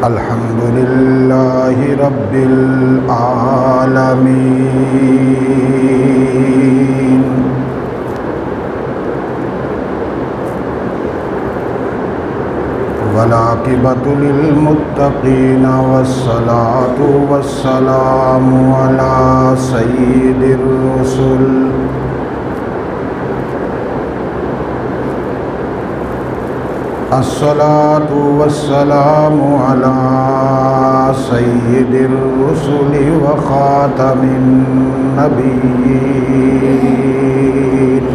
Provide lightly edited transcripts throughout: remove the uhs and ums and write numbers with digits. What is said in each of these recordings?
الحمد للہ رب العالمین والعاقبۃ للمتقین والصلاة والسلام علی سید الرسل الصلاة والسلام على سيد الرسل وخاتم النبيين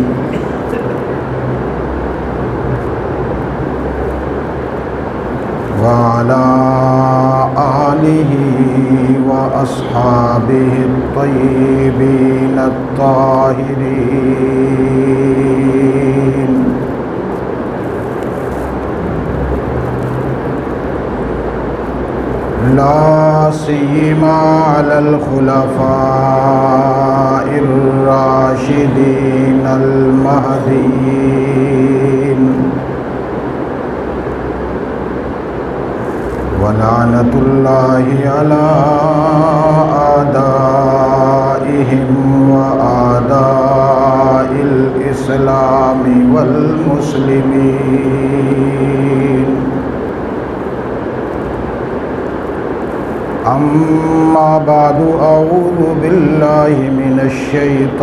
وعلى آله وأصحابه الطيبين الطاهرين لا سيما على الخلفاء الراشدين المهديين ولعنة الله على أعدائهم وأعداء الإسلام والمسلمين أما بعد أعوذ بالله من الشيطان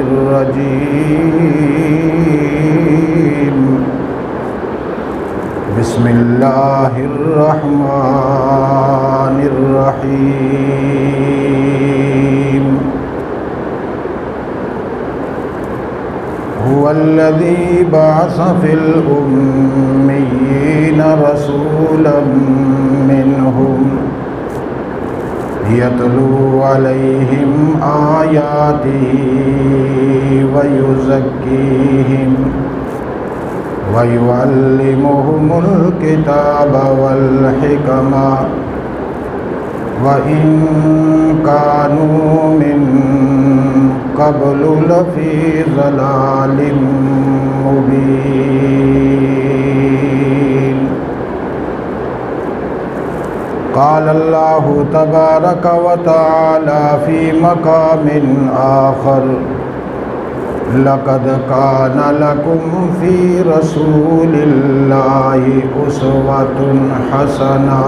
الرجيم بسم الله الرحمن الرحيم هو الذي بعث في الأميين رسولا منهم يتلو عليهم آياته ويزكيهم ويعلمهم الكتاب والحكمة وإن كانوا من قبل لفي ضلال مبين قال الله تبارك وتعالى في مقام آخر لقد كان لكم في رسول الله أسوة حسنة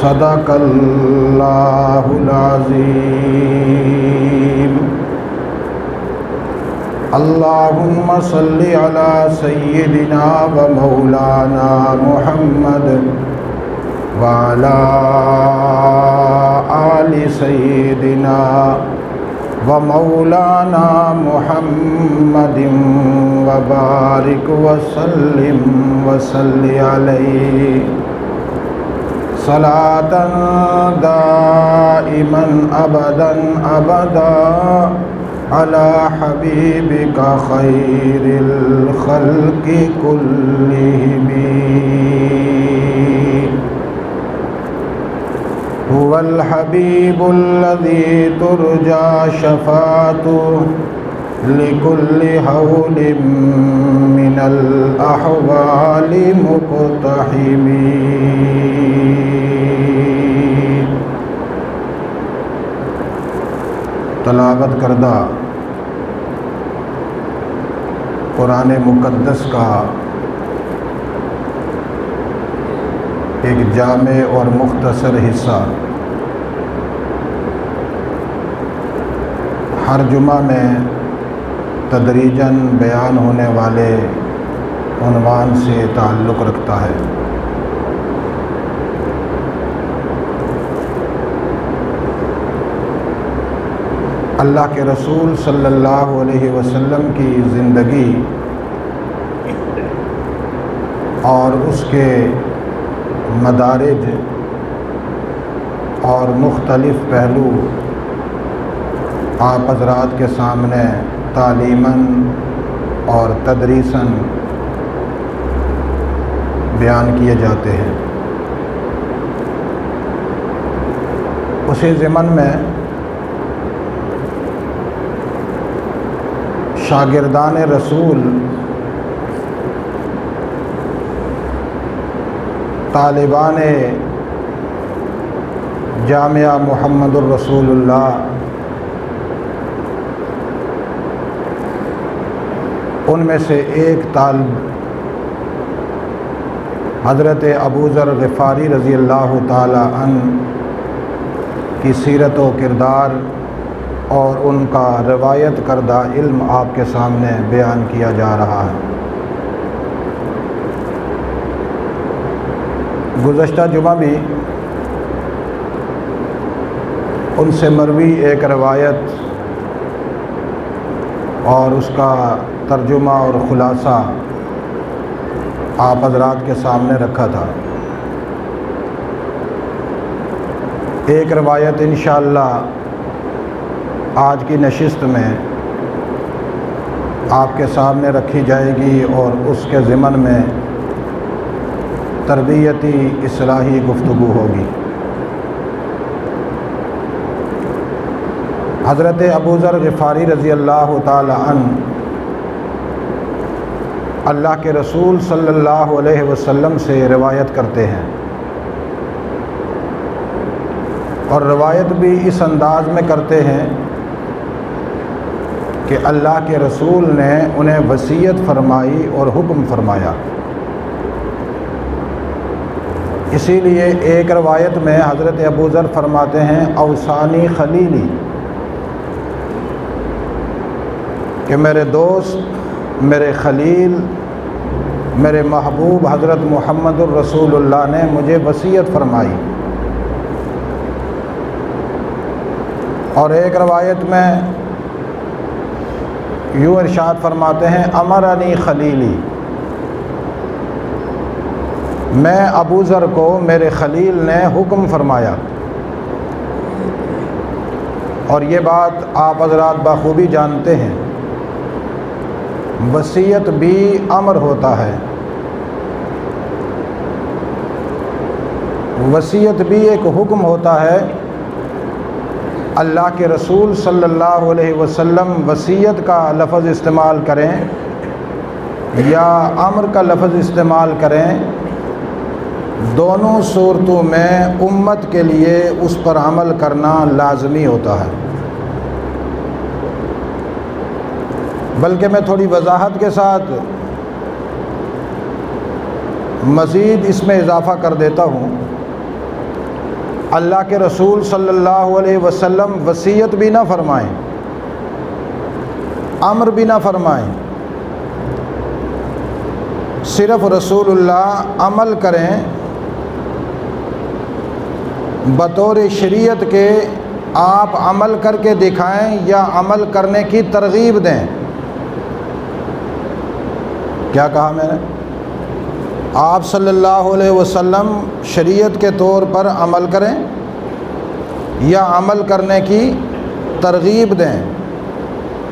صدق الله العظيم اللهم صل على سيدنا ومولانا محمد وعلى آل سيدنا ومولانا محمد وبارك وسلم وصل عليه صلاة دائما أبدا أبدا على حبيبك خير الخلق كلهم هو الحبيب الذي ترجى شفاعته لكل هول من الأحوال مقتحم تلاوت کردہ قرآن مقدس کا ایک جامع اور مختصر حصہ ہر جمعہ میں تدریجاً بیان ہونے والے عنوان سے تعلق رکھتا ہے۔ اللہ کے رسول صلی اللہ علیہ وسلم کی زندگی اور اس کے مدارج اور مختلف پہلو آپ حضرات کے سامنے تعلیماً اور تدریساً بیان کیے جاتے ہیں۔ اسی ضمن میں شاگردان رسول طالبان جامعہ محمد الرسول اللہ ان میں سے ایک طالب حضرت ابو ذر غفاری رضی اللہ تعالی عنہ کی سیرت و کردار اور ان کا روایت کردہ علم آپ کے سامنے بیان کیا جا رہا ہے۔ گزشتہ جمعہ بھی ان سے مروی ایک روایت اور اس کا ترجمہ اور خلاصہ آپ حضرات کے سامنے رکھا تھا۔ ایک روایت انشاءاللہ آج کی نشست میں آپ کے سامنے رکھی جائے گی اور اس کے ضمن میں تربیتی اصلاحی گفتگو ہوگی۔ حضرت ابو ذر غفاری رضی اللہ تعالی عنہ اللہ کے رسول صلی اللہ علیہ وسلم سے روایت کرتے ہیں، اور روایت بھی اس انداز میں کرتے ہیں کہ اللہ کے رسول نے انہیں وصیت فرمائی اور حکم فرمایا۔ اسی لیے ایک روایت میں حضرت ابو ذر فرماتے ہیں اوصانی خلیلی، کہ میرے دوست، میرے خلیل، میرے محبوب حضرت محمد الرسول اللہ نے مجھے وصیت فرمائی۔ اور ایک روایت میں یوں ارشاد فرماتے ہیں امرنی خلیلی، میں ابو ذر کو میرے خلیل نے حکم فرمایا۔ اور یہ بات آپ حضرات بخوبی جانتے ہیں، وصیت بھی امر ہوتا ہے، وصیت بھی ایک حکم ہوتا ہے۔ اللہ کے رسول صلی اللہ علیہ وسلم وصیت کا لفظ استعمال کریں یا امر کا لفظ استعمال کریں، دونوں صورتوں میں امت کے لیے اس پر عمل کرنا لازمی ہوتا ہے۔ بلکہ میں تھوڑی وضاحت کے ساتھ مزید اس میں اضافہ کر دیتا ہوں۔ اللہ کے رسول صلی اللہ علیہ وسلم وصیت بھی نہ فرمائیں، امر بھی نہ فرمائیں، صرف رسول اللہ عمل کریں، بطور شریعت کے آپ عمل کر کے دکھائیں یا عمل کرنے کی ترغیب دیں۔ کیا کہا میں نے؟ آپ صلی اللہ علیہ وسلم شریعت کے طور پر عمل کریں یا عمل کرنے کی ترغیب دیں،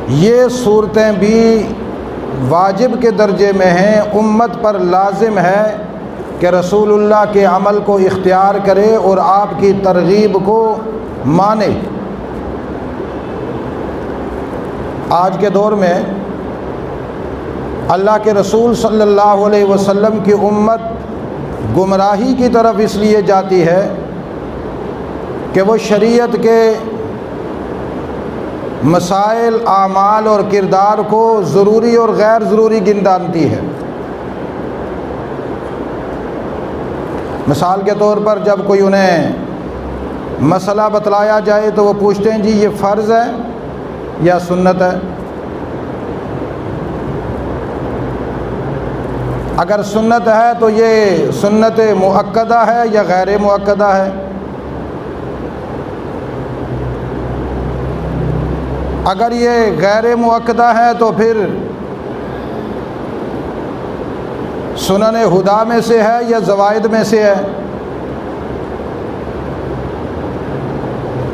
یہ صورتیں بھی واجب کے درجے میں ہیں۔ امت پر لازم ہے کہ رسول اللہ کے عمل کو اختیار کرے اور آپ کی ترغیب کو مانے۔ آج کے دور میں اللہ کے رسول صلی اللہ علیہ وسلم کی امت گمراہی کی طرف اس لیے جاتی ہے کہ وہ شریعت کے مسائل، اعمال اور کردار کو ضروری اور غیر ضروری گردانتی ہے۔ مثال کے طور پر جب کوئی انہیں مسئلہ بتلایا جائے تو وہ پوچھتے ہیں جی یہ فرض ہے یا سنت ہے؟ اگر سنت ہے تو یہ سنت مؤکدہ ہے یا غیر مؤکدہ ہے؟ اگر یہ غیر مؤکدہ ہے تو پھر سنن ہدا میں سے ہے یا زوائد میں سے ہے؟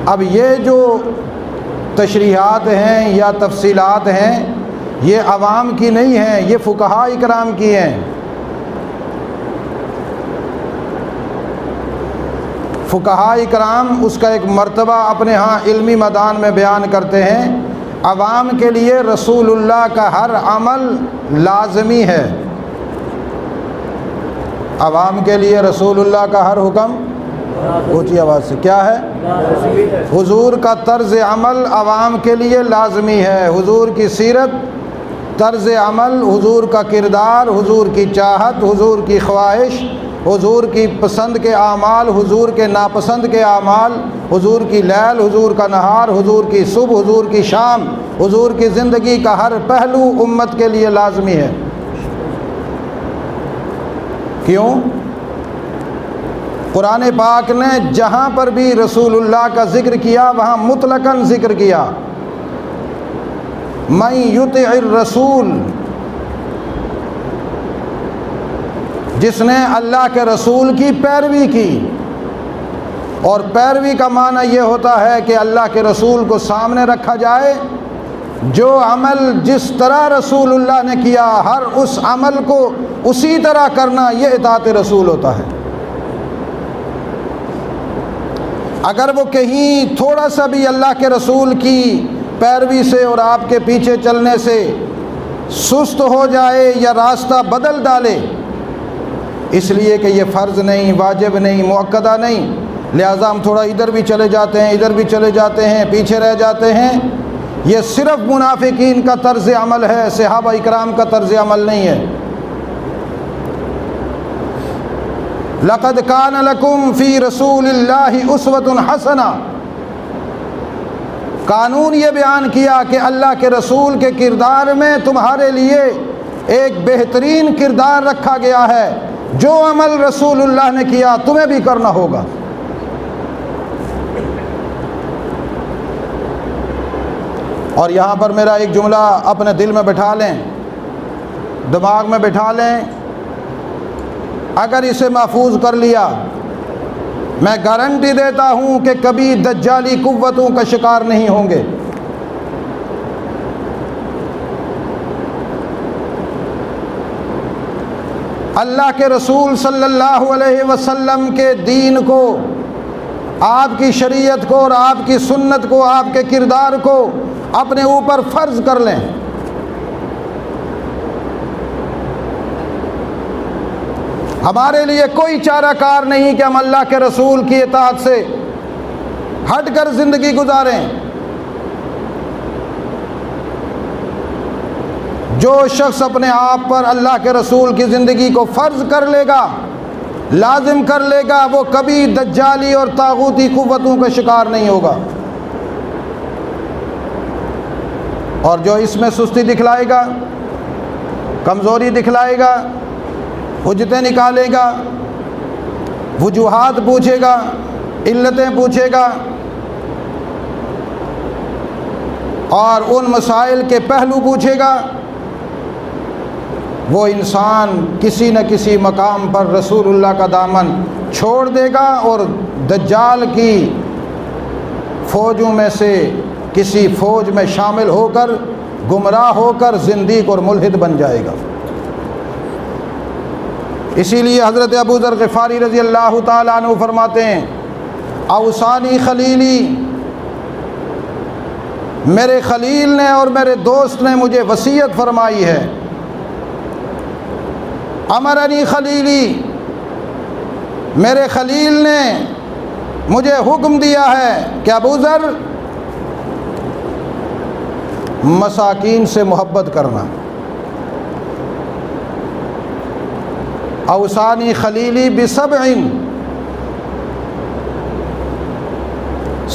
اب یہ جو تشریحات ہیں یا تفصیلات ہیں یہ عوام کی نہیں ہیں، یہ فقہاء اکرام کی ہیں۔ فقہاء اکرام اس کا ایک مرتبہ اپنے ہاں علمی میدان میں بیان کرتے ہیں، عوام کے لیے رسول اللہ کا ہر عمل لازمی ہے، عوام کے لیے رسول اللہ کا ہر حکم اونچی آواز سے کیا ہے؟ حضور کا طرز عمل عوام کے لیے لازمی ہے۔ حضور کی سیرت، طرز عمل، حضور کا کردار، حضور کی چاہت، حضور کی خواہش، حضور کی پسند کے اعمال، حضور کے ناپسند کے اعمال، حضور کی لیل، حضور کا نہار، حضور کی صبح، حضور کی شام، حضور کی زندگی کا ہر پہلو امت کے لیے لازمی ہے۔ کیوں؟ قرآن پاک نے جہاں پر بھی رسول اللہ کا ذکر کیا وہاں مطلقاً ذکر کیا، من یطع الرسول، جس نے اللہ کے رسول کی پیروی کی۔ اور پیروی کا معنی یہ ہوتا ہے کہ اللہ کے رسول کو سامنے رکھا جائے، جو عمل جس طرح رسول اللہ نے کیا ہر اس عمل کو اسی طرح کرنا، یہ اطاعت رسول ہوتا ہے۔ اگر وہ کہیں تھوڑا سا بھی اللہ کے رسول کی پیروی سے اور آپ کے پیچھے چلنے سے سست ہو جائے یا راستہ بدل ڈالے، اس لیے کہ یہ فرض نہیں، واجب نہیں، مؤکدہ نہیں، لہٰذا ہم تھوڑا ادھر بھی چلے جاتے ہیں، ادھر بھی چلے جاتے ہیں، پیچھے رہ جاتے ہیں، یہ صرف منافقین کا طرز عمل ہے، صحابہ اکرام کا طرز عمل نہیں ہے۔ لَقَدْ كَانَ لَكُمْ فِي رَسُولِ اللَّهِ أُسْوَةٌ حَسَنَةٌ، قانون یہ بیان کیا کہ اللہ کے رسول کے کردار میں تمہارے لیے ایک بہترین کردار رکھا گیا ہے، جو عمل رسول اللہ نے کیا تمہیں بھی کرنا ہوگا۔ اور یہاں پر میرا ایک جملہ اپنے دل میں بٹھا لیں، دماغ میں بٹھا لیں، اگر اسے محفوظ کر لیا میں گارنٹی دیتا ہوں کہ کبھی دجالی قوتوں کا شکار نہیں ہوں گے۔ اللہ کے رسول صلی اللہ علیہ وسلم کے دین کو، آپ کی شریعت کو اور آپ کی سنت کو، آپ کے کردار کو اپنے اوپر فرض کر لیں۔ ہمارے لیے کوئی چارہ کار نہیں کہ ہم اللہ کے رسول کی اطاعت سے ہٹ کر زندگی گزاریں۔ جو شخص اپنے آپ پر اللہ کے رسول کی زندگی کو فرض کر لے گا، لازم کر لے گا، وہ کبھی دجالی اور طاغوتی قوتوں کا شکار نہیں ہوگا۔ اور جو اس میں سستی دکھلائے گا، کمزوری دکھلائے گا، حجتیں نکالے گا، وجوہات پوچھے گا، علتیں پوچھے گا، اور ان مسائل کے پہلو پوچھے گا، وہ انسان کسی نہ کسی مقام پر رسول اللہ کا دامن چھوڑ دے گا اور دجال کی فوجوں میں سے کسی فوج میں شامل ہو کر گمراہ ہو کر زندیق اور ملحد بن جائے گا۔ اسی لیے حضرت ابو ذر غفاری رضی اللہ تعالیٰ عنہ فرماتے ہیں، اوصانی خلیلی، میرے خلیل نے اور میرے دوست نے مجھے وصیت فرمائی ہے، امرنی خلیلی، میرے خلیل نے مجھے حکم دیا ہے کہ ابو ذر مساکین سے محبت کرنا۔ اوصانی خلیلی بسبع،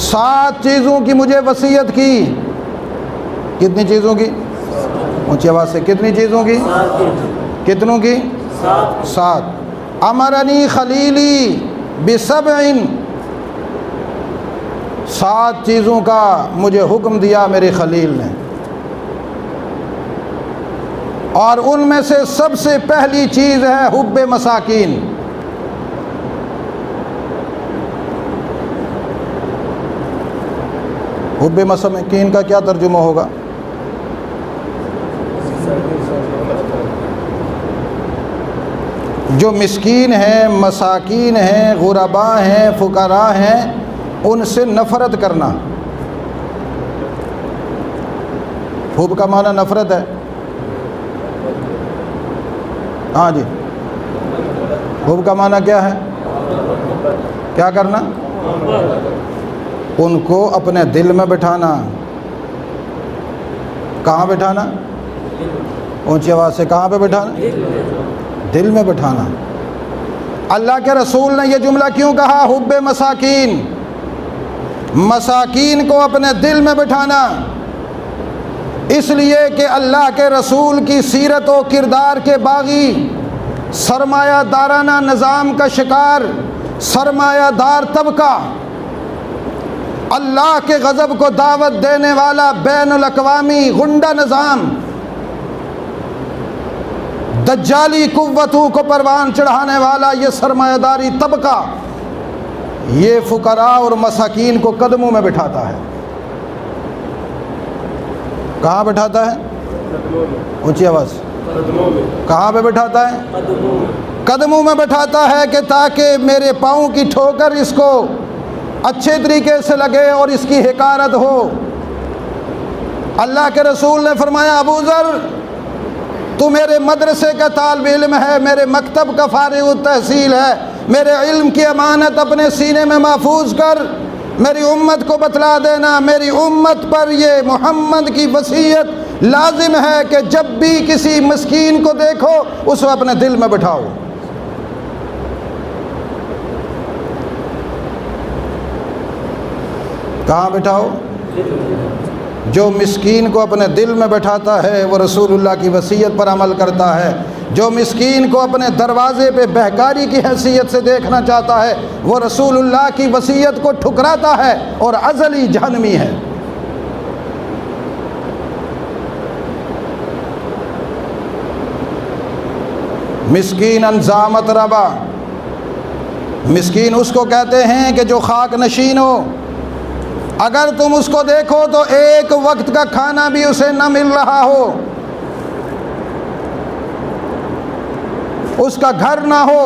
7 چیزوں کی مجھے وصیت کی۔ کتنی چیزوں کی؟ اونچی آواز سے، کتنی چیزوں کی؟ کتنوں کی؟ 7۔ امرنی خلیلی بسبع، 7 چیزوں کا مجھے حکم دیا میرے خلیل نے، اور ان میں سے سب سے پہلی چیز ہے حب مساکین۔ حب مساکین کا کیا ترجمہ ہوگا؟ جو مسکین ہیں، مساکین ہیں، غرباء ہیں، فقراء ہیں، ان سے نفرت کرنا۔ حب کا معنی نفرت ہے۔ ہاں جی، حب کا معنی کیا ہے؟ کیا کرنا؟ ان کو اپنے دل میں بٹھانا۔ کہاں بٹھانا؟ اونچی آواز سے، کہاں پہ بٹھانا؟ دل میں بٹھانا۔ اللہ کے رسول نے یہ جملہ کیوں کہا؟ حب مساکین، مساکین کو اپنے دل میں بٹھانا، اس لیے کہ اللہ کے رسول کی سیرت و کردار کے باغی، سرمایہ دارانہ نظام کا شکار سرمایہ دار طبقہ، اللہ کے غضب کو دعوت دینے والا بین الاقوامی غنڈہ نظام، دجالی قوتوں کو پروان چڑھانے والا یہ سرمایہ داری طبقہ، یہ فقراء اور مساکین کو قدموں میں بٹھاتا ہے۔ کہاں بٹھاتا ہے؟ اونچی آواز، کہاں پہ بٹھاتا ہے؟ قدموں میں بٹھاتا ہے، کہ تاکہ میرے پاؤں کی ٹھوکر اس کو اچھے طریقے سے لگے اور اس کی حقارت ہو۔ اللہ کے رسول نے فرمایا، ابو ذر تو میرے مدرسے کا طالب علم ہے، میرے مکتب کا فارغ التحصیل ہے، میرے علم کی امانت اپنے سینے میں محفوظ کر میری امت کو بتلا دینا، میری امت پر یہ محمد کی وصیت لازم ہے کہ جب بھی کسی مسکین کو دیکھو اس کو اپنے دل میں بٹھاؤ۔ کہاں بٹھاؤ؟ جو مسکین کو اپنے دل میں بٹھاتا ہے وہ رسول اللہ کی وصیت پر عمل کرتا ہے، جو مسکین کو اپنے دروازے پہ بہکاری کی حیثیت سے دیکھنا چاہتا ہے وہ رسول اللہ کی وصیت کو ٹھکراتا ہے اور ازلی جہنمی ہے۔ مسکین انزامت ربا، مسکین اس کو کہتے ہیں کہ جو خاک نشین ہو، اگر تم اس کو دیکھو تو ایک وقت کا کھانا بھی اسے نہ مل رہا ہو، اس کا گھر نہ ہو،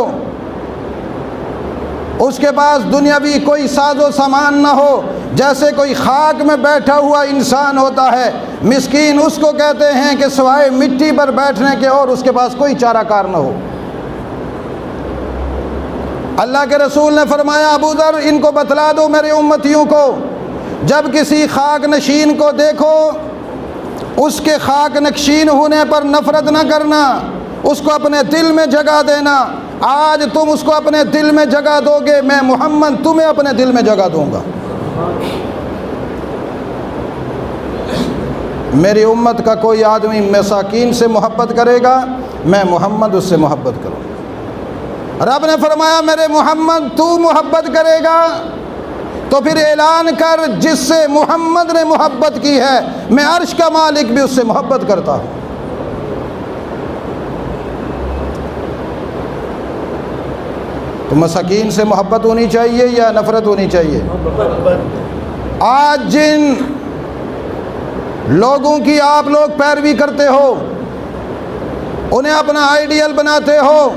اس کے پاس دنیاوی کوئی ساز و سامان نہ ہو، جیسے کوئی خاک میں بیٹھا ہوا انسان ہوتا ہے، مسکین اس کو کہتے ہیں کہ سوائے مٹی پر بیٹھنے کے اور اس کے پاس کوئی چارہ کار نہ ہو۔ اللہ کے رسول نے فرمایا، ابو ذر ان کو بتلا دو میرے امتیوں کو، جب کسی خاک نشین کو دیکھو اس کے خاک نشین ہونے پر نفرت نہ کرنا، اس کو اپنے دل میں جگہ دینا۔ آج تم اس کو اپنے دل میں جگہ دو گے، میں محمد تمہیں اپنے دل میں جگہ دوں گا۔ میری امت کا کوئی آدمی مساکین سے محبت کرے گا، میں محمد اس سے محبت کروں گا۔ رب نے فرمایا، میرے محمد تو محبت کرے گا تو پھر اعلان کر، جس سے محمد نے محبت کی ہے میں عرش کا مالک بھی اس سے محبت کرتا ہوں۔ تو مساکین سے محبت ہونی چاہیے یا نفرت ہونی چاہیے؟ آج جن لوگوں کی آپ لوگ پیروی کرتے ہو، انہیں اپنا آئیڈیل بناتے ہو،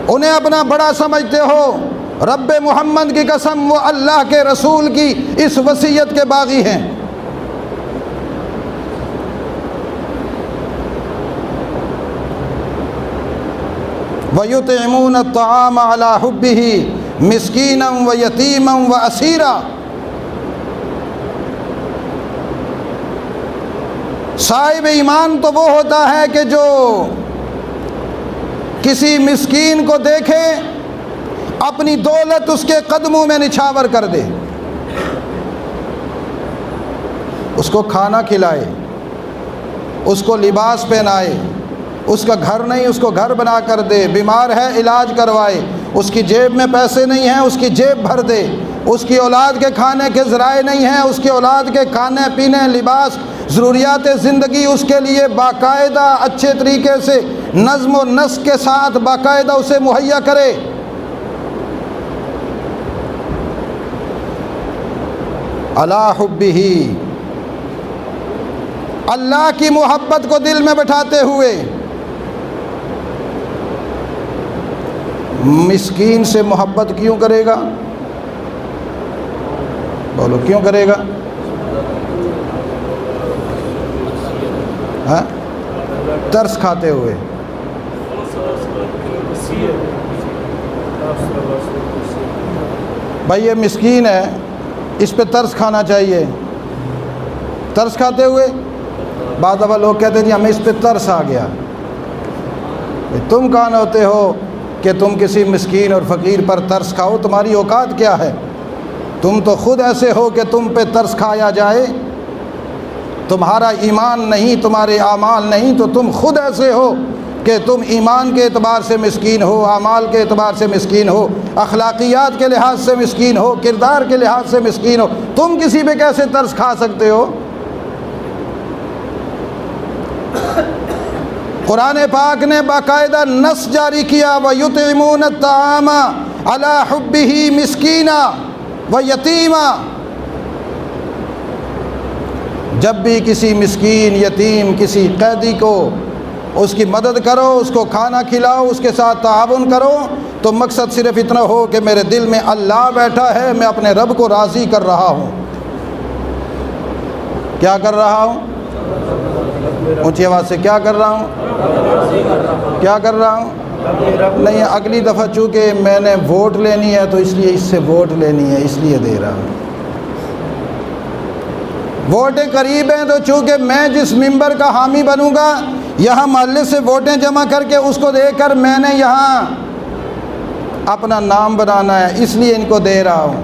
انہیں اپنا بڑا سمجھتے ہو، رب محمد کی قسم وہ اللہ کے رسول کی اس وصیت کے باغی ہیں۔ وَيُطْعِمُونَ الطَّعَامَ عَلَى حُبِّهِ مِسْكِينًا وَيَتِيمًا وَأَسِيرًا۔ صاحب ایمان تو وہ ہوتا ہے کہ جو کسی مسکین کو دیکھے اپنی دولت اس کے قدموں میں نچھاور کر دے، اس کو کھانا کھلائے، اس کو لباس پہنائے، اس کا گھر نہیں اس کو گھر بنا کر دے، بیمار ہے علاج کروائے، اس کی جیب میں پیسے نہیں ہیں اس کی جیب بھر دے، اس کی اولاد کے کھانے کے ذرائع نہیں ہیں اس کی اولاد کے کھانے پینے لباس ضروریات زندگی اس کے لیے باقاعدہ اچھے طریقے سے نظم و نسق کے ساتھ باقاعدہ اسے مہیا کرے۔ علی حبہ، اللہ کی محبت کو دل میں بٹھاتے ہوئے مسکین سے محبت کیوں کرے گا؟ بولو کیوں کرے گا؟ ترس کھاتے ہوئے، بھائی یہ مسکین ہے، اس پہ ترس کھانا چاہیے۔ ترس کھاتے ہوئے بعض دفعہ لوگ کہتے ہیں جی ہمیں اس پہ ترس آ گیا۔ تم کون ہوتے ہو کہ تم کسی مسکین اور فقیر پر ترس کھاؤ؟ تمہاری اوقات کیا ہے؟ تم تو خود ایسے ہو کہ تم پہ ترس کھایا جائے۔ تمہارا ایمان نہیں، تمہارے اعمال نہیں، تو تم خود ایسے ہو کہ تم ایمان کے اعتبار سے مسکین ہو، اعمال کے اعتبار سے مسکین ہو، اخلاقیات کے لحاظ سے مسکین ہو، کردار کے لحاظ سے مسکین ہو۔ تم کسی پہ کیسے ترس کھا سکتے ہو؟ قرآن پاک نے باقاعدہ نص جاری کیا، وَيُطْعِمُونَ الطَّعَامَ عَلَى حُبِّهِ مِسْكِينًا وَيَتِيمًا۔ جب بھی کسی مسکین، یتیم، کسی قیدی کو اس کی مدد کرو، اس کو کھانا کھلاؤ، اس کے ساتھ تعاون کرو، تو مقصد صرف اتنا ہو کہ میرے دل میں اللہ بیٹھا ہے، میں اپنے رب کو راضی کر رہا ہوں۔ کیا کر رہا ہوں؟ اونچی آواز سے کیا کر رہا ہوں؟ کیا کر رہا ہوں؟ نہیں، اگلی دفعہ چونکہ میں نے ووٹ لینی ہے تو اس لیے اس سے ووٹ لینی ہے، اس لیے دے رہا ہوں۔ ووٹیں قریب ہیں تو چونکہ میں جس ممبر کا حامی بنوں گا، یہاں محلے سے ووٹیں جمع کر کے اس کو دے کر میں نے یہاں اپنا نام بنانا ہے، اس لیے ان کو دے رہا ہوں۔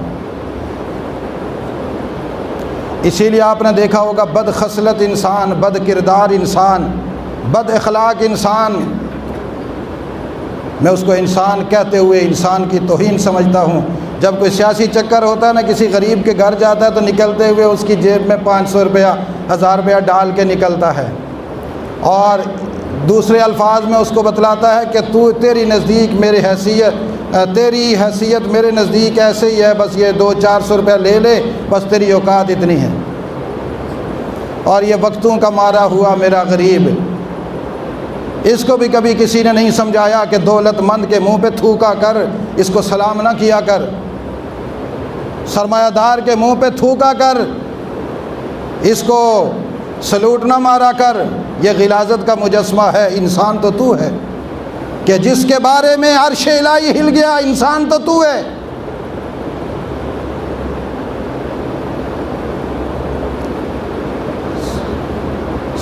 اسی لیے آپ نے دیکھا ہوگا بد خصلت انسان، بد کردار انسان، بد اخلاق انسان، میں اس کو انسان کہتے ہوئے انسان کی توہین سمجھتا ہوں۔ جب کوئی سیاسی چکر ہوتا ہے نا، کسی غریب کے گھر جاتا ہے تو نکلتے ہوئے اس کی جیب میں 500 روپیہ 1000 روپیہ ڈال کے نکلتا ہے، اور دوسرے الفاظ میں اس کو بتلاتا ہے کہ تیری نزدیک تیری حیثیت میرے نزدیک ایسے ہی ہے، بس یہ 200-400 روپیہ لے لے، بس تیری اوقات اتنی ہے۔ اور یہ وقتوں کا مارا ہوا میرا غریب، اس کو بھی کبھی کسی نے نہیں سمجھایا کہ دولت مند کے منہ پہ تھوکا کر اس کو سلام نہ کیا کر، سرمایہ دار کے منہ پہ تھوکا کر اس کو سلوٹ نہ مارا کر۔ یہ غلاظت کا مجسمہ ہے۔ انسان تو تو ہے کہ جس کے بارے میں عرش الہی ہل گیا، انسان تو تو ہے۔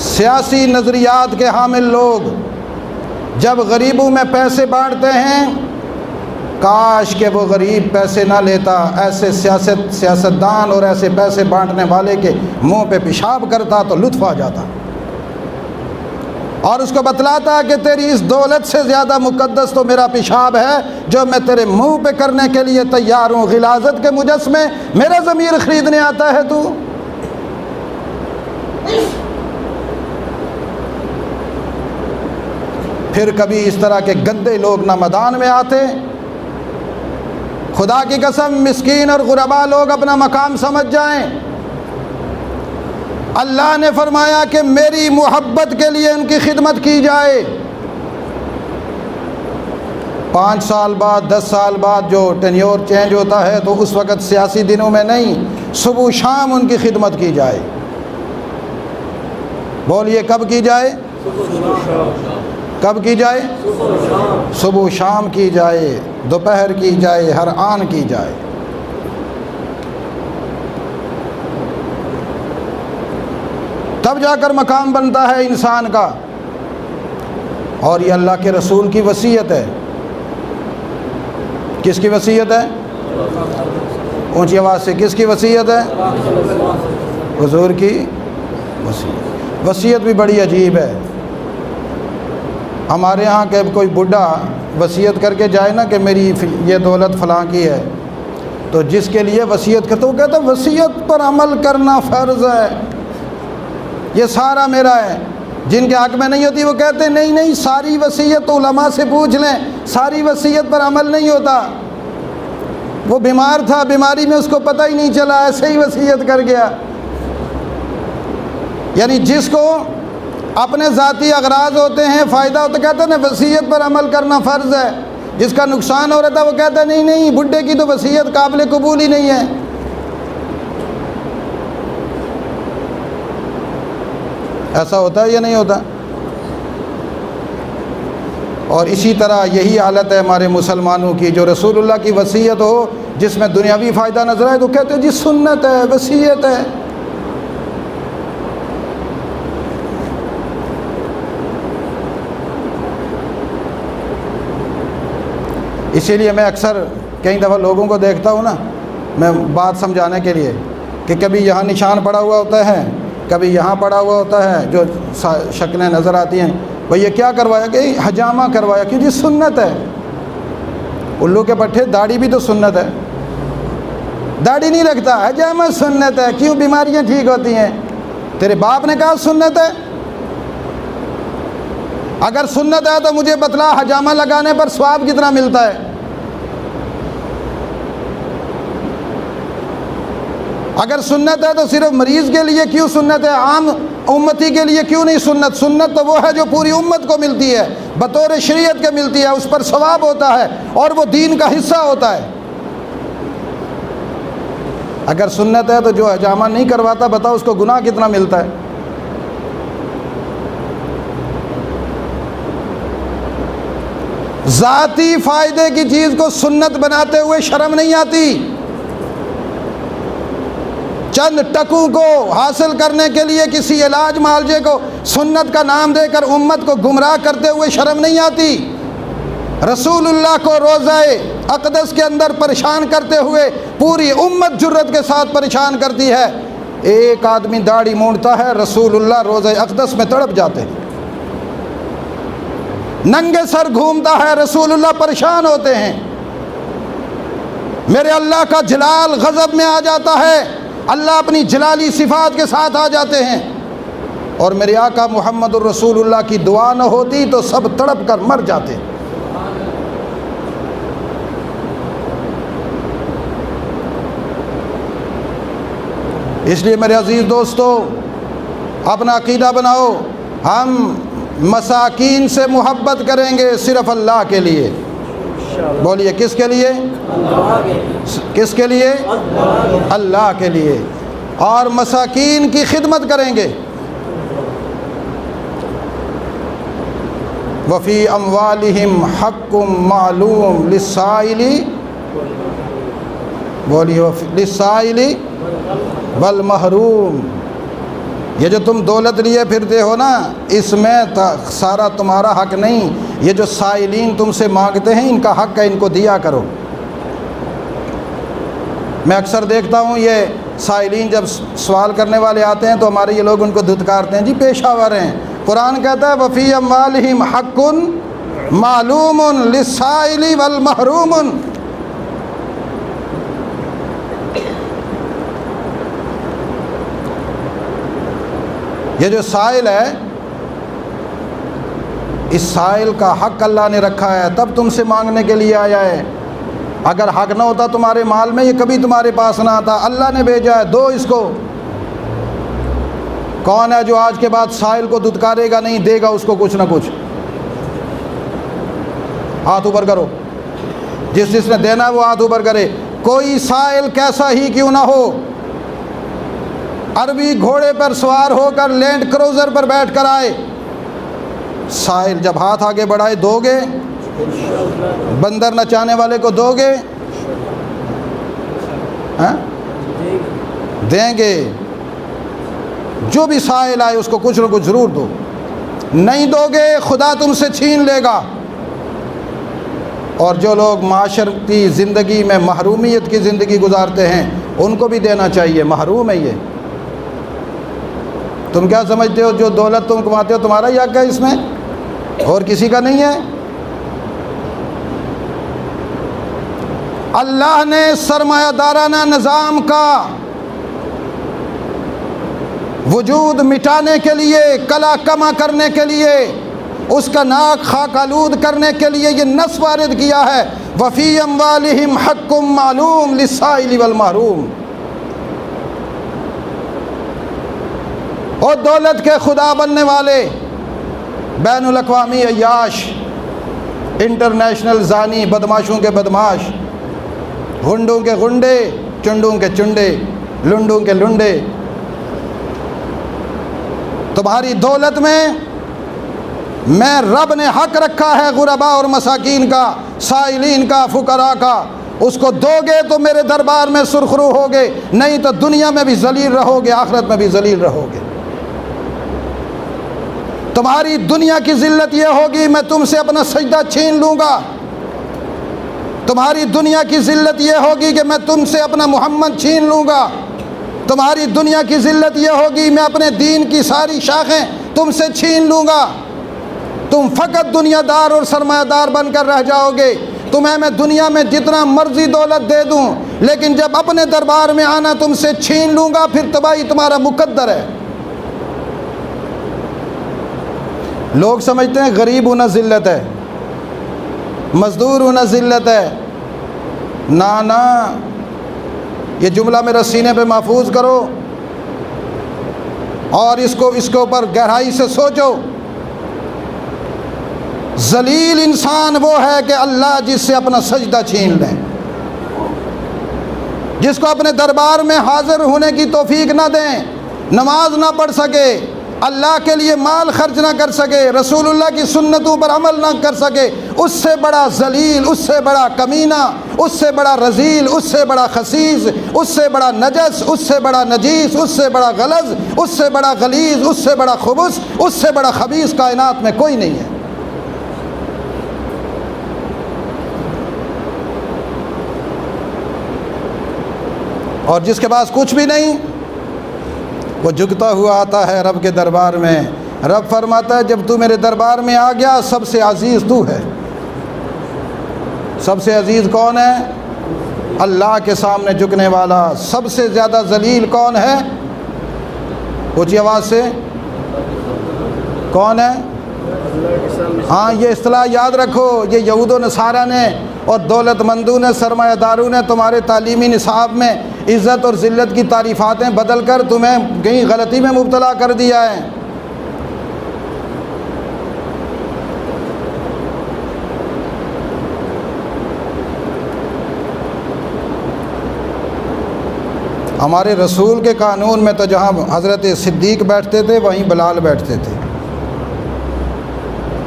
سیاسی نظریات کے حامل لوگ جب غریبوں میں پیسے بانٹتے ہیں، کاش کہ وہ غریب پیسے نہ لیتا، ایسے سیاستدان اور ایسے پیسے بانٹنے والے کے منہ پہ پیشاب کرتا تو لطف آ جاتا، اور اس کو بتلاتا کہ تیری اس دولت سے زیادہ مقدس تو میرا پیشاب ہے جو میں تیرے منہ پہ کرنے کے لیے تیار ہوں۔ غلاظت کے مجسمے میرا ضمیر خریدنے آتا ہے تو؟ پھر کبھی اس طرح کے گندے لوگ نہ میدان میں آتے۔ خدا کی قسم، مسکین اور غربا لوگ اپنا مقام سمجھ جائیں۔ اللہ نے فرمایا کہ میری محبت کے لیے ان کی خدمت کی جائے۔ 5 سال بعد 10 سال بعد جو ٹینیور چینج ہوتا ہے تو اس وقت سیاسی دنوں میں نہیں، صبح شام ان کی خدمت کی جائے۔ بولیے کب کی جائے؟ کب کی جائے؟ صبح شام کی جائے، دوپہر کی جائے، ہر آن کی جائے۔ تب جا کر مقام بنتا ہے انسان کا۔ اور یہ اللہ کے رسول کی وصیت ہے۔ کس کی وصیت ہے؟ اونچی آواز سے، کس کی وصیت ہے؟ حضور کی وصیت۔ وصیت بھی بڑی عجیب ہے۔ ہمارے ہاں کہ کوئی بڈھا وصیت کر کے جائے نا کہ میری یہ دولت فلاں کی ہے، تو جس کے لیے وصیت کرتا وہ کہتا وصیت پر عمل کرنا فرض ہے، یہ سارا میرا ہے۔ جن کے حق میں نہیں ہوتی وہ کہتے نہیں نہیں، ساری وصیت علماء سے پوچھ لیں، ساری وصیت پر عمل نہیں ہوتا۔ وہ بیمار تھا، بیماری میں اس کو پتہ ہی نہیں چلا، ایسے ہی وصیت کر گیا۔ یعنی جس کو اپنے ذاتی اغراض ہوتے ہیں، فائدہ ہوتا، کہتے ہیں نا وصیت پر عمل کرنا فرض ہے۔ جس کا نقصان ہو رہا تھا وہ کہتا ہے نہیں نہیں، بڈھے کی تو وصیت قابل قبول ہی نہیں ہے۔ ایسا ہوتا ہے یا نہیں ہوتا؟ اور اسی طرح یہی حالت ہے ہمارے مسلمانوں کی، جو رسول اللہ کی وصیت ہو جس میں دنیاوی فائدہ نظر آئے تو کہتے ہیں جی سنت ہے، وصیت ہے۔ اسی لیے میں اکثر کئی دفعہ لوگوں کو دیکھتا ہوں نا، میں بات سمجھانے کے لیے، کہ کبھی یہاں نشان پڑا ہوا ہوتا ہے، کبھی یہاں پڑا ہوا ہوتا ہے، جو شکلیں نظر آتی ہیں، بھئی یہ کیا کروایا کہ حجامہ کروایا، کیوں جی سنت ہے۔ الو کے پٹھے داڑھی بھی تو سنت ہے، داڑھی نہیں رکھتا، حجامہ سنت ہے، کیوں بیماریاں ٹھیک ہوتی ہیں، تیرے باپ نے کہا سنت ہے؟ اگر سنت ہے تو مجھے بتلا حجامہ لگانے پر ثواب کتنا ملتا ہے؟ اگر سنت ہے تو صرف مریض کے لیے کیوں سنت ہے، عام امتی کے لیے کیوں نہیں سنت؟ سنت تو وہ ہے جو پوری امت کو ملتی ہے، بطور شریعت کے ملتی ہے، اس پر ثواب ہوتا ہے اور وہ دین کا حصہ ہوتا ہے۔ اگر سنت ہے تو جو حجامہ نہیں کرواتا بتاؤ اس کو گناہ کتنا ملتا ہے؟ ذاتی فائدے کی چیز کو سنت بناتے ہوئے شرم نہیں آتی؟ چند ٹکوں کو حاصل کرنے کے لیے کسی علاج معالجے کو سنت کا نام دے کر امت کو گمراہ کرتے ہوئے شرم نہیں آتی؟ رسول اللہ کو روضہ اقدس کے اندر پریشان کرتے ہوئے پوری امت جرت کے ساتھ پریشان کرتی ہے، ایک آدمی داڑھی مونڈتا ہے، رسول اللہ روضہ اقدس میں تڑپ جاتے ہیں، ننگے سر گھومتا ہے، رسول اللہ پریشان ہوتے ہیں، میرے اللہ کا جلال غضب میں آ جاتا ہے، اللہ اپنی جلالی صفات کے ساتھ آ جاتے ہیں، اور میرے آقا محمد الرسول اللہ کی دعا نہ ہوتی تو سب تڑپ کر مر جاتے۔ اس لیے میرے عزیز دوستو، اپنا عقیدہ بناؤ، ہم مساکین سے محبت کریں گے صرف اللہ کے لیے۔ بولیے کس کے لیے؟ کس کے لیے؟ اللہ کے لیے۔ اور مساکین کی خدمت کریں گے۔ وفی اموالہم حق معلوم للسائل، بولیے للسائل والمحروم۔ یہ جو تم دولت لیے پھرتے ہو نا، اس میں سارا تمہارا حق نہیں، یہ جو سائلین تم سے مانگتے ہیں ان کا حق ہے، ان کو دیا کرو۔ میں اکثر دیکھتا ہوں یہ سائلین جب سوال کرنے والے آتے ہیں تو ہمارے یہ لوگ ان کو دھتکارتے ہیں، جی پیشہ ور ہیں۔ قرآن کہتا ہے وفی اموالہم حق معلوم للسائل والمحروم۔ یہ جو سائل ہے، اس سائل کا حق اللہ نے رکھا ہے، تب تم سے مانگنے کے لیے آیا ہے۔ اگر حق نہ ہوتا تمہارے مال میں یہ کبھی تمہارے پاس نہ آتا، اللہ نے بھیجا ہے، دو اس کو۔ کون ہے جو آج کے بعد سائل کو دھتکارے گا نہیں، دے گا اس کو کچھ نہ کچھ؟ ہاتھ اوپر کرو، جس نے دینا ہے وہ ہاتھ اوپر کرے۔ کوئی سائل کیسا ہی کیوں نہ ہو، عربی گھوڑے پر سوار ہو کر لینڈ کروزر پر بیٹھ کر آئے، سائل جب ہاتھ آگے بڑھائے دو گے؟ بندر نچانے والے کو دو گے؟ دیں گے۔ جو بھی سائل آئے اس کو کچھ نہ کچھ ضرور دو، نہیں دو گے خدا تم سے چھین لے گا۔ اور جو لوگ معاشرتی زندگی میں محرومیت کی زندگی گزارتے ہیں ان کو بھی دینا چاہیے، محروم ہے یہ۔ تم کیا سمجھتے ہو جو دولت تم کماتے ہو تمہارا ہی حق ہے اس میں، اور کسی کا نہیں ہے؟ اللہ نے سرمایہ دارانہ نظام کا وجود مٹانے کے لیے، کلا کما کرنے کے لیے، اس کا ناک خاک آلود کرنے کے لیے یہ نص وارد کیا ہے وفی اموالہم حق معلوم للسائل والمحروم۔ اور دولت کے خدا بننے والے، بین الاقوامی عیاش، انٹرنیشنل زانی، بدماشوں کے بدماش، غنڈوں کے غنڈے، چنڈوں کے چنڈے، لنڈوں کے لنڈے، تمہاری دولت میں میں رب نے حق رکھا ہے غربا اور مساکین کا، سائلین کا، فقراء کا، اس کو دو گے تو میرے دربار میں سرخرو ہوگے، نہیں تو دنیا میں بھی ذلیل رہو گے، آخرت میں بھی ذلیل رہو گے۔ تمہاری دنیا کی ذلت یہ ہوگی میں تم سے اپنا سجدہ چھین لوں گا، تمہاری دنیا کی ذلت یہ ہوگی کہ میں تم سے اپنا محمد چھین لوں گا، تمہاری دنیا کی ذلت یہ ہوگی میں اپنے دین کی ساری شاخیں تم سے چھین لوں گا، تم فقط دنیا دار اور سرمایہ دار بن کر رہ جاؤ گے۔ تمہیں میں دنیا میں جتنا مرضی دولت دے دوں، لیکن جب اپنے دربار میں آنا تم سے چھین لوں گا، پھر تباہی تمہارا مقدر ہے۔ لوگ سمجھتے ہیں غریب ہونا ذلت ہے، مزدور ہونا ذلت ہے۔ نا، یہ جملہ میرے سینے پہ محفوظ کرو اور اس کے اوپر گہرائی سے سوچو۔ ذلیل انسان وہ ہے کہ اللہ جس سے اپنا سجدہ چھین لے، جس کو اپنے دربار میں حاضر ہونے کی توفیق نہ دیں، نماز نہ پڑھ سکے، اللہ کے لیے مال خرچ نہ کر سکے، رسول اللہ کی سنتوں پر عمل نہ کر سکے، اس سے بڑا ذلیل، اس سے بڑا کمینہ، اس سے بڑا رذیل، اس سے بڑا خسیس، اس سے بڑا نجس، اس سے بڑا نجیس، اس سے بڑا غلظ، اس سے بڑا غلیظ، اس سے بڑا خبث، اس سے بڑا خبیث کائنات میں کوئی نہیں ہے۔ اور جس کے پاس کچھ بھی نہیں، وہ جھکتا ہوا آتا ہے رب کے دربار میں۔ رب فرماتا ہے جب تو میرے دربار میں آ گیا، سب سے عزیز تو ہے۔ سب سے عزیز کون ہے؟ اللہ کے سامنے جھکنے والا۔ سب سے زیادہ ذلیل کون ہے؟ اونچی آواز سے، کون ہے؟ ہاں، یہ اصطلاح یاد رکھو، یہ یہود و نصارہ نے اور دولت مندوں نے، سرمایہ داروں نے تمہارے تعلیمی نصاب میں عزت اور ذلت کی تعریفاتیں بدل کر تمہیں کہیں غلطی میں مبتلا کر دیا ہے۔ ہمارے رسول کے قانون میں تو جہاں حضرت صدیق بیٹھتے تھے وہیں بلال بیٹھتے تھے،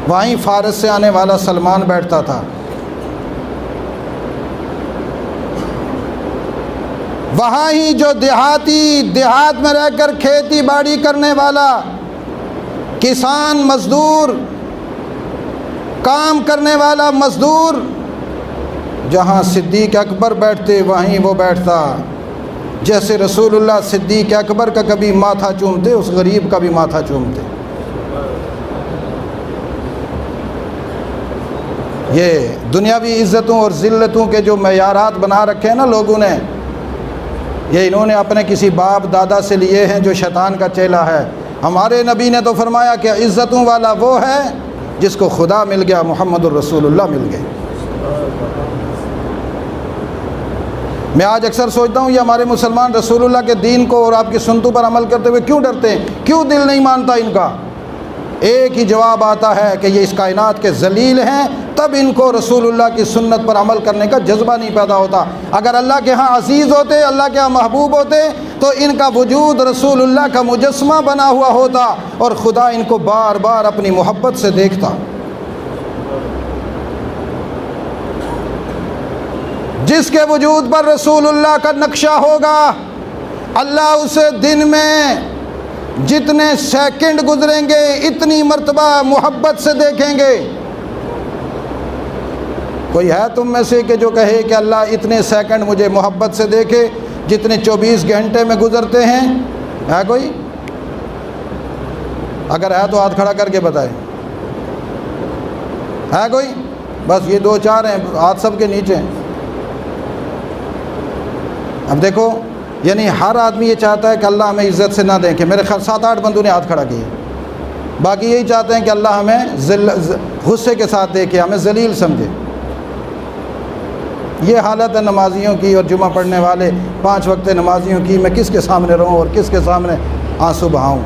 وہیں فارس سے آنے والا سلمان بیٹھتا تھا، وہاں ہی جو دیہات میں رہ کر کھیتی باڑی کرنے والا کسان، مزدور، کام کرنے والا مزدور، جہاں صدیق اکبر بیٹھتے وہیں وہ بیٹھتا۔ جیسے رسول اللہ صدیق اکبر کا کبھی ماتھا چومتے، اس غریب کا بھی ماتھا چومتے۔ یہ دنیاوی عزتوں اور ذلتوں کے جو معیارات بنا رکھے ہیں نا لوگوں نے، یہ انہوں نے اپنے کسی باپ دادا سے لیے ہیں جو شیطان کا چیلا ہے۔ ہمارے نبی نے تو فرمایا کہ عزتوں والا وہ ہے جس کو خدا مل گیا، محمد الرسول اللہ مل گئے۔ میں آج اکثر سوچتا ہوں یہ ہمارے مسلمان رسول اللہ کے دین کو اور آپ کی سنتوں پر عمل کرتے ہوئے کیوں ڈرتے ہیں، کیوں دل نہیں مانتا ان کا؟ ایک ہی جواب آتا ہے کہ یہ اس کائنات کے ذلیل ہیں، تب ان کو رسول اللہ کی سنت پر عمل کرنے کا جذبہ نہیں پیدا ہوتا۔ اگر اللہ کے ہاں عزیز ہوتے، اللہ کے ہاں محبوب ہوتے، تو ان کا وجود رسول اللہ کا مجسمہ بنا ہوا ہوتا اور خدا ان کو بار بار اپنی محبت سے دیکھتا۔ جس کے وجود پر رسول اللہ کا نقشہ ہوگا، اللہ اسے دن میں جتنے سیکنڈ گزریں گے اتنی مرتبہ محبت سے دیکھیں گے۔ کوئی ہے تم میں سے کہ جو کہے کہ اللہ اتنے سیکنڈ مجھے محبت سے دیکھے جتنے 24 گھنٹے میں گزرتے ہیں؟ ہے کوئی؟ اگر ہے تو ہاتھ کھڑا کر کے بتائے۔ ہے کوئی؟ بس یہ 2-4 ہیں، ہاتھ سب کے نیچے ہیں۔ اب دیکھو، یعنی ہر آدمی یہ چاہتا ہے کہ اللہ ہمیں عزت سے نہ دیکھے۔ میرے خیال 7-8 بندوں نے ہاتھ کھڑا کیے، باقی یہی چاہتے ہیں کہ اللہ ہمیں غصے کے ساتھ دیکھے، ہمیں ذلیل سمجھے۔ یہ حالت ہے نمازیوں کی اور جمعہ پڑھنے والے 5 وقت نمازیوں کی۔ میں کس کے سامنے رہوں اور کس کے سامنے آنسو بہاؤں؟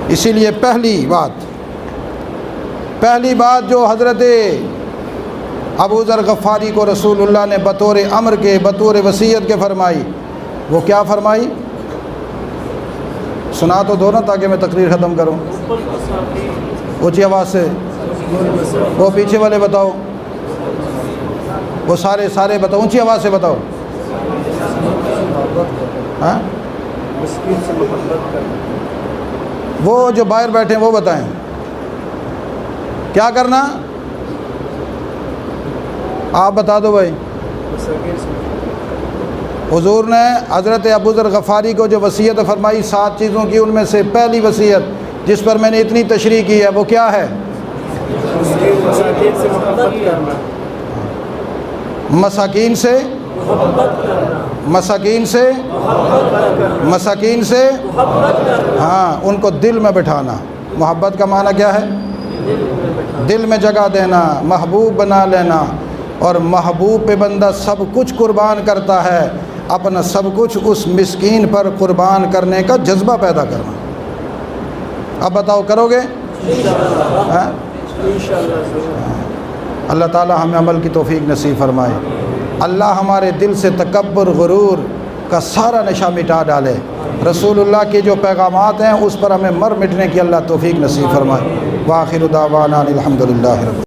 اسی لیے پہلی بات جو حضرت ابو ذر غفاری کو رسول اللہ نے بطور امر کے، بطور وصیت کے فرمائی، وہ کیا فرمائی؟ سنا تو دو نا تاکہ میں تقریر ختم کروں۔ اونچی آواز سے، وہ پیچھے والے بتاؤ، وہ سارے بتاؤ، اونچی آواز سے بتاؤ۔ ہاں، وہ جو باہر بیٹھے ہیں وہ بتائیں کیا کرنا؟ آپ بتا دو بھائی۔ حضور نے حضرت ابو ذر غفاری کو جو وصیت فرمائی 7 چیزوں کی، ان میں سے پہلی وصیت جس پر میں نے اتنی تشریح کی ہے وہ کیا ہے؟ مساکین سے ہاں، ان کو دل میں بٹھانا۔ محبت کا معنی کیا ہے؟ دل میں جگہ دینا، محبوب بنا لینا، اور محبوب پہ بندہ سب کچھ قربان کرتا ہے، اپنا سب کچھ اس مسکین پر قربان کرنے کا جذبہ پیدا کرنا۔ اب بتاؤ کرو گے؟ ہاں؟ اللہ تعالی ہمیں عمل کی توفیق نصیب فرمائے۔ اللہ ہمارے دل سے تکبر، غرور کا سارا نشہ مٹا ڈالے۔ رسول اللہ کے جو پیغامات ہیں اس پر ہمیں مٹنے کی اللہ توفیق نصیب فرمائے۔ وآخر دعوانا الحمدللہ رب